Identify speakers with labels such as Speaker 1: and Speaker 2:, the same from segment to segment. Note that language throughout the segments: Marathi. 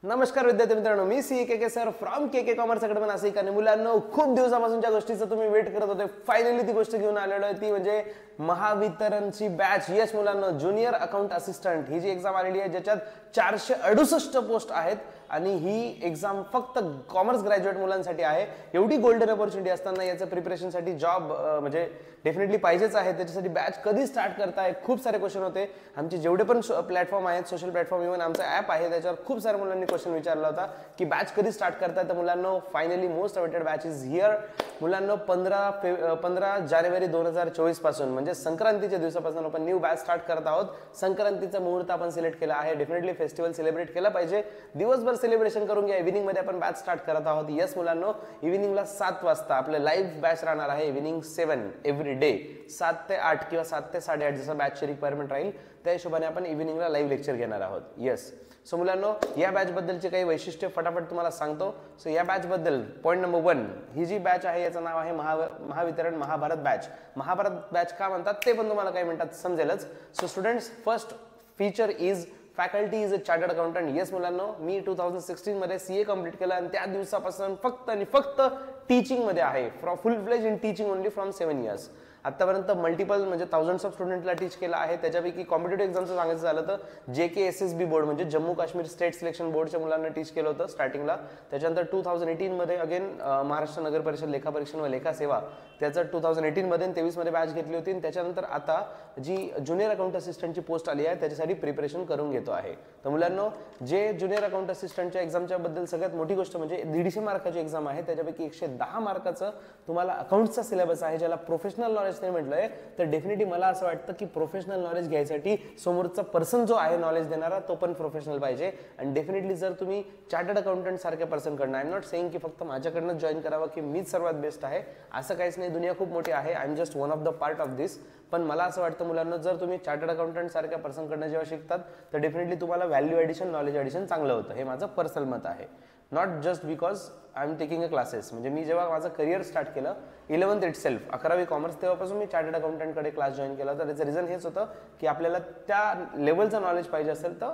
Speaker 1: नमस्कार विद्यार्थी मित्रांनो, मी K sir from K commerce academy Nashik. आणि मुलांनो, खूप दिवसापासून ज्या गोष्टीचं तुम्ही वेट करत होते, फायनली ती गोष्ट घेऊन आलेलो आहे, ती म्हणजे महावितरणची बॅच. यस मुलांनो, ज्युनियर अकाउंट असिस्टंट ही जी एक्झाम आलेली आहे, ज्याच्यात 468 पोस्ट आहेत आणि ही एक्झाम फक्त कॉमर्स ग्रॅज्युएट मुलांसाठी आहे. एवढी गोल्डन अपॉर्च्युनिटी असताना याचं प्रिपरेशनसाठी जॉब म्हणजे डेफिनेटली पाहिजेच आहे. त्याच्यासाठी बॅच कधी स्टार्ट करताय, खूप सारे क्वेश्चन होते. आमचे जेवढे पण प्लॅटफॉर्म आहेत, सोशल प्लॅटफॉर्म, इव्हन आमचं ॲप आहे, त्याच्यावर खूप साऱ्या मुलांनी क्वेश्चन विचारला होता की बॅच कधी स्टार्ट करताय. तर मुलांनो, finally most awaited batch is here. मुलांनो, 15 जानेवारी 2024 पासून म्हणजे संक्रांतीच्या दिवसापासून आपण न्यू बॅच स्टार्ट करत आहोत. संक्रांतीचा मुहूर्त आपण सिलेक्ट केला आहे. डेफिनेटली फेस्टिवल सेलिब्रेट केला पाहिजे, दिवसभर सेलिब्रेशन करून घ्या. इव्हिनिंग मध्ये आपण बॅच स्टार्ट करत आहोत. यस मुलांनो, इव्हिनिंगला 7 वाजता आपलं लाईव्ह बॅच राहणार आहे. इव्हिनिंग 7 एव्हरी डे, 7 ते 8 किंवा 7 ते 8:30 जसं बॅचची रिक्वायरमेंट राहील त्या हिशोबाने आपण इव्हिनिंगला लाईव्ह लेक्चर घेणार आहोत. यस, सो मुलांनो, या बॅच बद्दलची काही वैशिष्ट्य फटाफट तुम्हाला सांगतो. सो या बॅच बद्दल पॉईंट नंबर 1, ही जी बॅच आहे याचं नाव आहे महावितरण महाभारत बॅच. महाभारत बॅच का म्हणतात ते पण तुम्हाला काही मिनिटात समजेलच. So students, first feature is faculty is a chartered accountant. Yes मुलांनो, मी 2016 मध्ये CA कंप्लीट केलं आणि त्या दिवसापासून फक्त आणि फक्त टीचिंग मध्ये आहे. फुल फ्लेज in teaching only from 7 years. आतापर्यंत मल्टिपल म्हणजे थाउजंड्स ऑफ स्टुडंटला टीच केलं आहे. त्याच्यापैकी कॉम्पिटेटिव्ह एक्झामचं सांगायचं झालं तर JKSSB बोर्ड म्हणजे जम्मू काश्मीर स्टेट सिलेक्शन बोर्डच्या मुलांना टीच केलं होतं स्टार्टिंगला. त्याच्यानंतर 2018 मध्ये अगेन महाराष्ट्र नगर परिषद लेखा परीक्षण व लेखा सेवा, त्याचं 2018 मध्ये आणि 23 मध्ये बॅच घेतली होती. त्याच्यानंतर आता जी ज्युनियर अकाउंट असिस्टंटची पोस्ट आली आहे त्याच्यासाठी प्रिपरेशन करून घेतो आहे. तर मुलांनो, जे ज्युनियर अकाउंट असिस्टंटच्या एक्झामच्या बद्दल सगळ्यात मोठी गोष्ट म्हणजे 150 मार्काची एक्झाम आहे. त्याच्यापैकी 110 मार्काचं तुम्हाला अकाउंटचा सिलेबस आहे, ज्याला प्रोफेशनल नॉलेज नाही म्हटलंय. तर डेफिनेटली मला असं वाटतं की प्रोफेशनल नॉलेज घ्यायसाठी समोरचा पर्सन जो आहे नॉलेज देणारा, तो पण प्रोफेशनल पाहिजे. आणि डेफिनेटली जर तुम्ही चार्टर्ड अकाउंटंट सारख्या पर्सनकडनं, आय एम नॉट सेइंग की फक्त माझ्याकडनं जॉईन करावं की मीच सर्वात बेस्ट आहे, असं काहीच नाही. दुनिया खूप मोठी आहे. I am just one of the part of this. पण मला असं वाटतं मुलांना, जर तुम्ही चार्टर्ड अकाउंटंट सारख्या पर्सनकडनं जेव्हा शिकतात तर डेफिनेटली तुम्हाला व्हॅल्यू ॲडिशन, नॉलेज ॲडिशन चांगलं होतं. हे माझं पर्सनल मत आहे. Not just because I am taking a classes. म्हणजे मी जेव्हा माझं करिअर स्टार्ट केलं 11th इट सेल्फ, 11वी कॉमर्स, तेव्हापासून मी चार्टर्ड अकाउंटंटकडे क्लास जॉईन केला. तर त्याचं रिझन हेच होतं की आपल्याला त्या लेवलचं नॉलेज पाहिजे असेल तर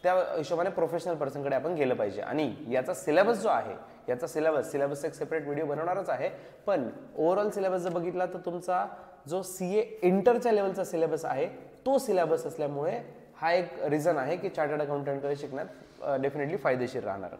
Speaker 1: त्या हिशोबाने प्रोफेशनल पर्सनकडे आपण गेलं पाहिजे. आणि याचा सिलेबस जो आहे, याचा सिलेबस एक सेपरेट व्हिडिओ बनवणारच आहे. पण ओव्हरऑल सिलेबस जर बघितला तर तुमचा जो CA इंटरच्या लेवलचा सिलेबस आहे तो सिलेबस असल्यामुळे हा एक रिझन आहे की चार्टर्ड अकाउंटंटकडे शिकण्यात डेफिनेटली फायदेशीर राहणार.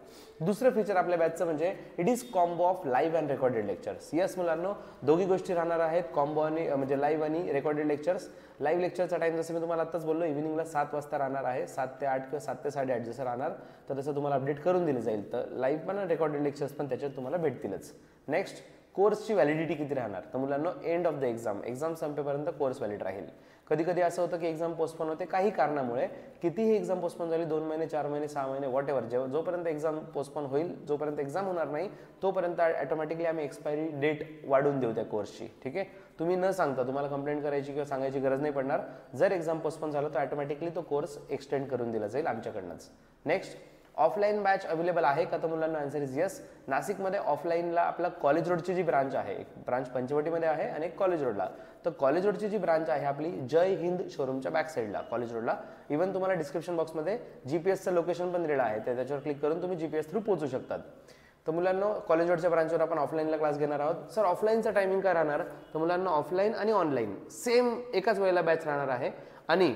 Speaker 1: दुसरं फीचर आपल्या बॅचचं म्हणजे it is combo of live and recorded lectures. Yes मुलांनो, दोघी गोष्टी राहणार आहेत, कॉम्बो आणि म्हणजे लाईव्ह आणि रेकॉर्डेड लेक्चर्स. लाईव्ह लेक्चरचा टाइम जसं मी तुम्हाला आत्ताच बोललो, इव्हिनिंगला 7 वाजता राहणार आहे. 7 ते 8 किंवा 7 ते 8:30 जसं राहणार, तर तसं तुम्हाला अपडेट करून दिलं जाईल. तर लाईव्ह पण आणि रेकॉर्डेड लेक्चर्स पण त्याच्यात तुम्हाला भेटतीलच. नेक्स्ट, कोर्सची व्हॅलिडिटी किती राहणार. तर मुलांनो, एंड ऑफ द एक्झाम संपेपर्यंत कोर्स व्हॅलिड राहील. कधी कधी असं होतं की एक्झाम पोस्टपोन होते काही कारणामुळे. कितीही एक्झाम पोस्टपोन झाली, 2 महिने, 4 महिने, 6 महिने, वॉट एव्हर, जोपर्यंत एक्झाम पोस्टपोन होईल, जोपर्यंत एक्झाम होणार नाही, तोपर्यंत ऑटोमॅटिकली आम्ही एक्सपायरी डेट वाढवून देऊ त्या कोर्सची. ठीक आहे, तुम्ही न सांगता, तुम्हाला कंप्लेंट करायची किंवा सांगायची गरज नाही पडणार. जर एक्झाम पोस्टपोन झालं तर ऑटोमॅटिकली तो कोर्स एक्सटेंड करून दिला जाईल आमच्याकडनंच. नेक्स्ट, ऑफलाईन बॅच अवेलेबल आहे का, तर मुलांना आन्सर इज येस. नाशिकमध्ये ऑफलाईनला आपला कॉलेज रोडची जी ब्रांच आहे, एक ब्रांच पंचवटीमध्ये आहे आणि एक कॉलेज रोडला. तर कॉलेज रोडची जी ब्रांच आहे आपली, जय हिंद शोरूमच्या बॅक साईडला कॉलेज रोडला. इव्हन तुम्हाला डिस्क्रिप्शन बॉक्समध्ये GPSचं लोकेशन पण दिलेलं आहे, त्याच्यावर क्लिक करून तुम्ही GPS थ्रू पोहोचू शकतात. तर मुलांना, कॉलेज रोडच्या ब्रांचवर आपण ऑफलाईनला क्लास घेणार आहोत. सर, ऑफलाईनचा टायमिंग काय राहणार, तर मुलांना ऑफलाईन आणि ऑनलाईन सेम एकाच वेळेला बॅच राहणार आहे. आणि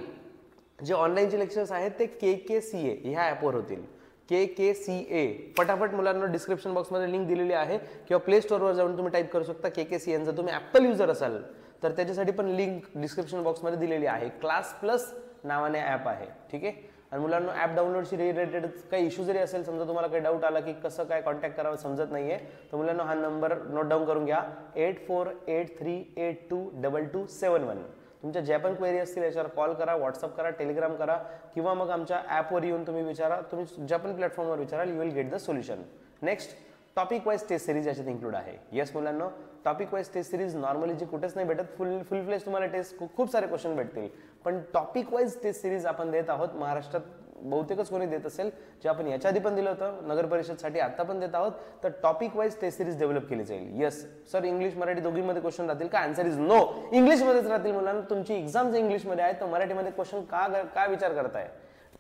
Speaker 1: जे ऑनलाईनचे लेक्चर्स आहेत ते KKCA ह्या ॲपवर होतील. KKCA फटाफट मुलांना डिस्क्रिप्शन बॉक्समध्ये लिंक दिलेली आहे किंवा प्ले स्टोअरवर जाऊन तुम्ही टाईप करू शकता KKCA. जर तुम्ही ॲपल युजर असाल तर त्याच्यासाठी पण लिंक डिस्क्रिप्शन बॉक्समध्ये दिलेली आहे. क्लास प्लस नावाने ॲप आहे. ठीक आहे. आणि मुलांना ॲप डाउनलोडशी रिलेटेड काही इश्यू जरी असेल, समजा तुम्हाला काही डाऊट आला की कसं काय कॉन्टॅक्ट करावं समजत नाहीये, तर मुलांना हा नंबर नोट डाऊन करून घ्या, 8483822271. तुमच्या ज्या पण क्वेरी असतील याच्यावर कॉल करा, व्हॉट्सअप करा, टेलिग्राम करा किंवा मग आमच्या ॲपवर येऊन तुम्ही विचारा. तुम्ही ज्या पण प्लॅटफॉर्मवर विचाराल, you will get the solution. Next, topic wise test series याच्यात इन्क्लूड आहे. येस मुलांना, topic wise test series normally जी कुठेच नाही भेटत. फुल फ्लेज तुम्हाला टेस्ट खूप सारे क्वेश्चन भेटतील, पण टॉपिक वाईज टेस्ट सिरीज आपण देत आहोत. महाराष्ट्रात बहुतेकच कोणी देत असेल, जे आपण याच्या आधी पण दिलं होतं नगर परिषदसाठी, आता पण देत आहोत. तर topic wise test series develop केली जाईल. येस सर, इंग्लिश मराठी दोघीमध्ये क्वेश्चन राहतील का, आन्सर इज नो, इंग्लिशमध्येच राहतील. मुलांना, तुमची एक्झाम जर इंग्लिशमध्ये आहे तर मराठीमध्ये क्वेश्चन का विचार करताय.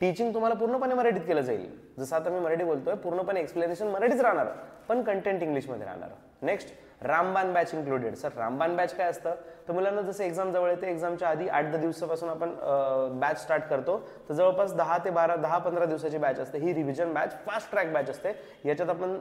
Speaker 1: टीचिंग तुम्हाला पूर्णपणे मराठीत केलं जाईल, जसं आता मी मराठी बोलतोय पूर्णपणे एक्सप्लेनेशन मराठीच राहणार पण कंटेंट इंग्लिशमध्ये राहणार. नेक्स्ट रामबाण बॅच इन्क्लुडेड. सर रामबाण बॅच काय असतं, तर मुलांना जसं एक्झाम जवळ येते एक्झामच्या आधी 8-10 दिवसापासून आपण बॅच स्टार्ट करतो, तर जवळपास 10-15 दिवसाची बॅच असते. ही revision batch fast track batch असते. याच्यात आपण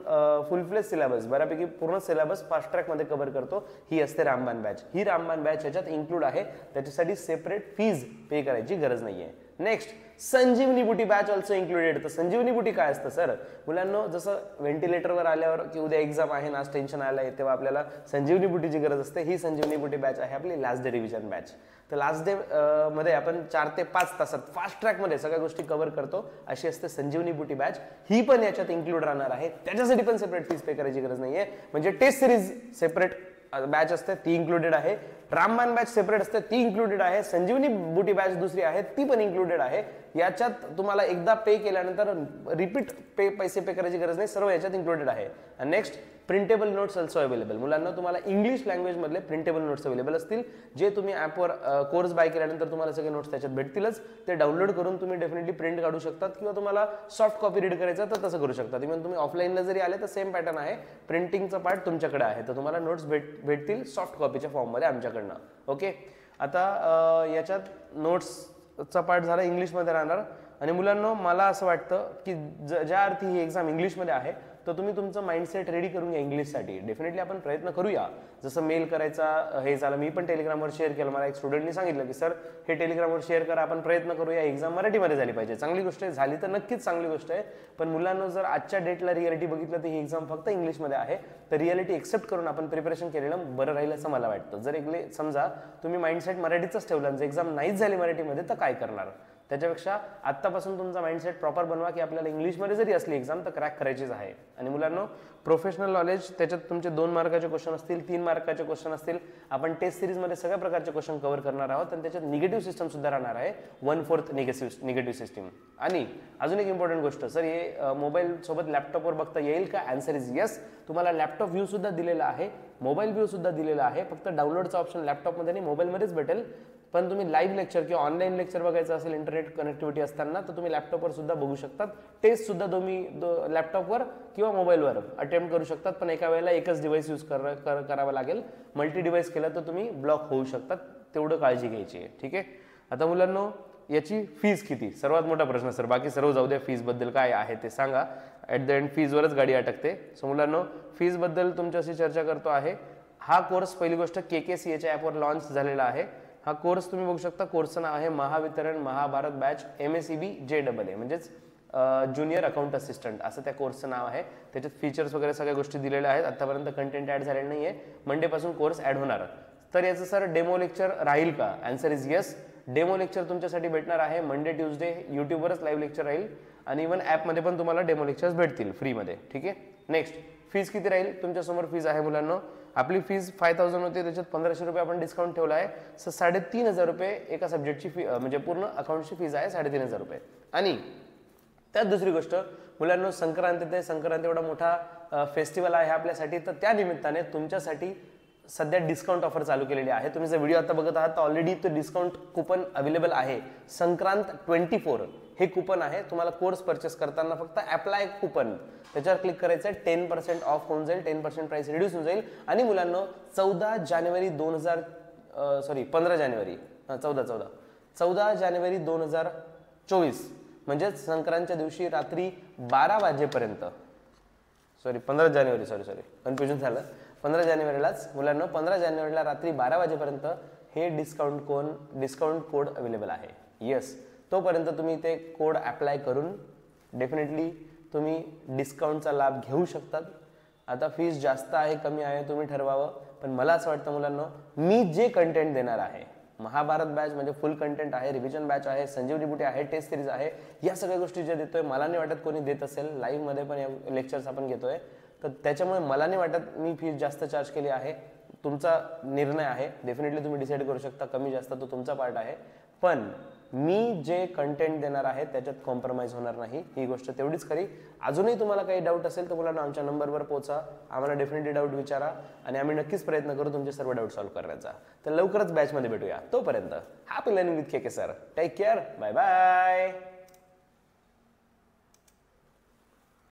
Speaker 1: फुल फ्लेज सिलेबस बऱ्यापैकी पूर्ण सिलेबस फास्ट ट्रॅकमध्ये कव्हर करतो. ही असते रामबाण बॅच. ही रामबाण बॅच याच्यात इन्क्लूड आहे, त्याच्यासाठी सेपरेट फीज पे करायची गरज नाहीये. नेक्स्ट संजीवनी बुटी बॅच ऑल्सो इन्क्लुडेड. तर संजीवनी बुटी काय असतं सर, मुलांना जसं व्हेंटिलेटरवर आल्यावर की उद्या एक्झाम आहे ना टेन्शन आलंय तेव्हा आपल्याला संजीवनी बुटीची गरज असते. ही संजीवनी बुटी बॅच आहे आपली लास्ट डे रिव्हिजन बॅच. तर लास्ट डे मध्ये आपण 4 ते 5 तासात फास्ट ट्रॅकमध्ये सगळ्या गोष्टी कव्हर करतो, अशी असते संजीवनी बुटी बॅच. ही पण याच्यात इन्क्लूड राहणार आहे, त्याच्यासाठी पण सेपरेट फीज पे करायची गरज नाहीये. म्हणजे टेस्ट सिरीज सेपरेट बॅच असते ती इन्क्लुडेड आहे, रामबाण बॅच सेपरेट असते ती इन्क्लुडेड आहे, संजीवनी बुटी बॅच दुसरी आहे ती पण इन्क्लुडेड आहे. याच्यात तुम्हाला एकदा पे केल्यानंतर रिपीट पैसे पे करायची गरज नाही, सर्व याच्यात इन्क्लुडेड आहे. Next printable notes also available. मुलांना तुम्हाला इंग्लिश लँग्वेज मधले प्रिंटेबल नोट्स अवेलेबल असतील, जे तुम्ही ॲपवर कोर्स बाय केल्यानंतर तुम्हाला सगळे नोट्स त्याच्यात भेटतीलच. ते डाउनलोड करून तुम्ही डेफिनेटली प्रिंट काढू शकतात, किंवा तुम्हाला सॉफ्ट कॉपी रीड करायचं तर तसं करू शकता. तुम्ही ऑफलाईनला जरी आले तर सेम पॅटर्न आहे, प्रिंटिंगचा पार्ट तुमच्याकडे आहे, तर तुम्हाला नोट्स भेटतील सॉफ्ट कॉपीच्या फॉर्ममध्ये आमच्याकडनं. ओके, आता याच्यात नोट्सचा पार्ट झाला इंग्लिशमध्ये राहणार. आणि मुलांना मला असं वाटतं की ज्या अर्थी ही एक्झाम इंग्लिशमध्ये आहे, तर तुम्ही तुमचं माइंडसेट रेडी करून घ्या इंग्लिशसाठी. डेफिनेटली आपण प्रयत्न करूया. जसं मेल करायचा हे झालं, मी पण टेलिग्रामवर शेअर केलं. मला एक स्टुडंटनी सांगितलं की सर हे टेलिग्रामवर शेअर करा, आपण प्रयत्न करूया, एक्झाम मराठीमध्ये झाली पाहिजे. चांगली गोष्ट आहे, झाली तर नक्कीच चांगली गोष्ट आहे. पण मुलांना जर आजच्या डेटला रियालिटी बघितलं तर ही एक्झाम फक्त इंग्लिशमध्ये आहे, तर रियालिटी एक्सेप्ट करून आपण प्रिपरेशन केलेलं बरं राहील असं मला वाटतं. जर समजा तुम्ही माइंडसेट मराठीचाच ठेवला, जर एक्झाम नाहीच झाली मराठीमध्ये तर काय करणार. त्याच्यापेक्षा आत्तापासून तुमचा माइंडसेट प्रॉपर बनवा की आपल्याला इंग्लिशमध्ये जरी असली एक्झाम तर क्रॅक करायचीच आहे. आणि मुलांना प्रोफेशनल नॉलेज, त्याच्यात तुमचे 2 मार्काचे क्वेश्चन असतील, 3 मार्काचे क्वेश्चन असतील. आपण टेस्ट सिरीजमध्ये सगळ्या प्रकारचे क्वेश्चन कव्हर करणार आहोत, आणि त्याच्यात निगेटिव्ह सिस्टम सुद्धा राहणार आहे, 1/4 निगेटिव्ह सिस्टम. आणि अजून एक इम्पॉर्टंट गोष्ट, सर हे मोबाईल सोबत लॅपटॉपवर बघता येईल का? Answer is yes. तुम्हाला लॅपटॉप व्ह्यू सुद्धा दिलेला आहे, मोबाईल व्ह्यू सुद्धा दिलेला आहे, फक्त डाउनलोडचा ऑप्शन लॅपटॉपमध्ये आणि मोबाईलमध्येच भेटेल. पण तुम्ही लाईव्ह लेक्चर किंवा ऑनलाईन लेक्चर बघायचं असेल इंटरनेट कनेक्टिव्हिटी असताना, तर तुम्ही लॅपटॉपवर सुद्धा बघू शकतात. टेस्ट सुद्धा तुम्ही लॅपटॉपवर किंवा मोबाईलवर अटेम्प्ट करू शकतात, पण एका वेळेला एकच डिव्हाइस यूज करावं लागेल. मल्टी डिव्हाइस केलं तर तुम्ही ब्लॉक होऊ शकतात, तेवढं काळजी घ्यायची आहे. ठीक आहे. आता मुलांनो, याची फीज किती, सर्वात मोठा प्रश्न सर. बाकी सर्व जाऊ द्या, फीज बद्दल काय आहे ते सांगा. ॲट द एंड फीजवरच गाडी अटकते. सो मुलांनो, फीज बद्दल तुमच्याशी चर्चा करतो आहे. हा कोर्स पहिली गोष्ट KKCA च्या ॲपवर लॉन्च झालेला आहे. हा कोर्स तुम्ही बघू शकता, कोर्सचं नाव आहे Mahavitaran Mahabharat batch MACB JAA, म्हणजेच ज्युनियर अकाउंट असिस्टंट असं त्या कोर्सचं नाव आहे. त्याच्यात फीचर्स वगैरे सगळ्या गोष्टी दिलेल्या आहेत. आतापर्यंत कंटेंट ॲड झालेलं नाही आहे, मंडेपासून कोर्स ॲड होणार. तर याचं सर डेमो लेक्चर राहील का? Answer is yes. Demo lecture तुमच्यासाठी भेटणार आहे मंडे ट्यूजडे. यूट्यूबवरच लाईव्ह लेक्चर राहील, आणि इव्हन ॲपमध्ये पण तुम्हाला डेमो लेक्चर्स भेटतील फ्रीमध्ये. ठीक आहे. नेक्स्ट, फीज किती राहील? तुमच्यासमोर फीज आहे मुलांना. आपली फीज 5000 होती, त्याच्यात 1500 रुपये आपण डिस्काउंट ठेवला आहे. सर 3500 रुपये एका सब्जेक्टची फी, म्हणजे पूर्ण अकाउंटची फीज आहे 3500 रुपये. आणि त्यात दुसरी गोष्ट मुलांना, संक्रांत एवढा मोठा फेस्टिवल आहे आपल्यासाठी, तर त्या निमित्ताने तुमच्यासाठी सध्या डिस्काउंट ऑफर चालू केलेली आहे. तुम्ही जर व्हिडिओ आता बघत आहात तर ऑलरेडी तो डिस्काउंट कुपन अवेलेबल आहे. संक्रांत 24 हे कुपन आहे. तुम्हाला कोर्स परचेस करताना फक्त अप्लाय कुपन त्याच्यावर क्लिक करायचं आहे, 10% ऑफ होऊन जाईल, 10% प्राइस रिड्यूस होऊन जाईल. आणि मुलांना 14 जानेवारी 2024 म्हणजेच संक्रांतच्या दिवशी रात्री 12 वाजेपर्यंत, 15 जानेवारी, कन्फ्युजन झालं. 15 जानेवारीलाच मुलांना, 15 जानेवारीला रात्री 12 वाजेपर्यंत हे डिस्काउंट कोड अवेलेबल आहे. येस, तोपर्यंत तुम्ही ते कोड अप्लाय करून डेफिनेटली तुम्ही डिस्काउंटचा लाभ घेऊ शकतात. आता फीस जास्त आहे कमी आहे तुम्ही ठरवावं, पण मला असं वाटतं मुलांना, मी जे कंटेंट देणार आहे, महाभारत बॅच म्हणजे फुल कंटेंट आहे, रिव्हिजन बॅच आहे, संजीवनी बुटी आहे, टेस्ट सिरीज आहे, या सगळ्या गोष्टी ज्या देतोय, मला नाही वाटत कोणी देत असेल. लाईव्ह मध्ये पण लेक्चर्स आपण घेतोय, तर त्याच्यामुळे मला नाही वाटत मी फीस जास्त चार्ज केली आहे. तुमचा निर्णय आहे, डेफिनेटली तुम्ही डिसाईड करू शकता, कमी जास्त तो तुमचा पार्ट आहे. पण मी जे कंटेंट देणार आहे त्याच्यात कॉम्प्रोमाइज होणार नाही, ही गोष्ट तेवढीच खरी. अजूनही तुम्हाला काही डाऊट असेल तर मुलांना आमच्या नंबरवर पोहोचा, आम्हाला डेफिनेटली डाऊट विचारा, आणि आम्ही नक्कीच प्रयत्न करू तुमचे सर्व डाऊट सॉल्व्ह करण्याचा. तर लवकरच बॅचमध्ये भेटूया. तोपर्यंत happy learning with KK sir. Take care. Bye bye.